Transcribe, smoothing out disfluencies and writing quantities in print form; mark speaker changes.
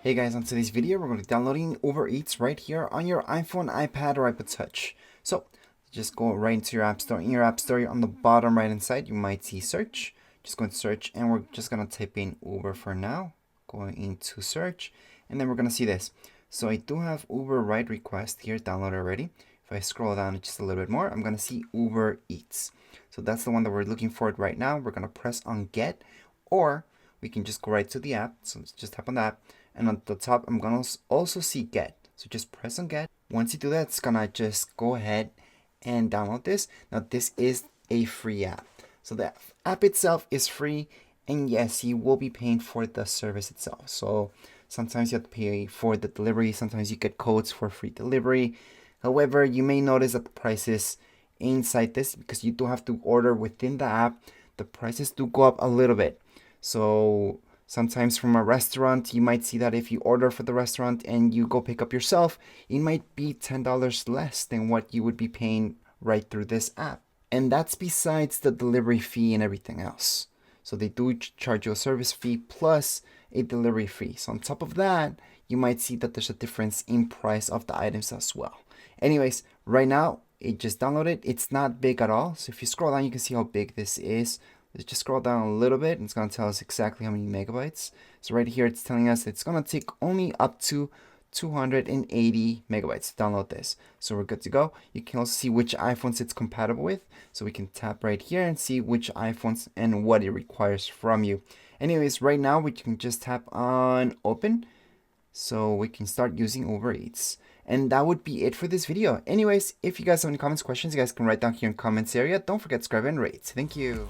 Speaker 1: Hey guys, on today's video we're going to be downloading Uber Eats right here on your iPhone, iPad, or iPod Touch. So just go right into your App Store. In your App Store on the bottom right hand side you might see search. Just go into search and we're just going to type in Uber for now. Going into search and then we're going to see this. So I do have Uber ride request here downloaded already. If I scroll down just a little bit more, I'm going to see Uber Eats. So that's the one that we're looking for right now. We're going to press on get, or we can just go right to the app. So let's just tap on that. And on the top, I'm going to also see get. So just press on get. Once you do that, it's going to just go ahead and download this. Now, this is a free app. So the app itself is free. And yes, you will be paying for the service itself. So sometimes you have to pay for the delivery. Sometimes you get codes for free delivery. However, you may notice that the prices inside this, because you do have to order within the app, the prices do go up a little bit. So sometimes from a restaurant, you might see that if you order for the restaurant and you go pick up yourself, it might be $10 less than what you would be paying right through this app. And that's besides the delivery fee and everything else. So they do charge you a service fee plus a delivery fee. So on top of that, you might see that there's a difference in price of the items as well. Anyways, right now, it just downloaded. It's not big at all. So if you scroll down, you can see how big this is. Let's just scroll down a little bit and it's going to tell us exactly how many megabytes. So right here, it's telling us it's going to take only up to 280 megabytes to download this. So we're good to go. You can also see which iPhones it's compatible with. So we can tap right here and see which iPhones and what it requires from you. Anyways, right now we can just tap on open. So we can start using Uber Eats. And that would be it for this video. Anyways, if you guys have any comments, questions, you guys can write down here in the comments area. Don't forget to subscribe and rate. Thank you.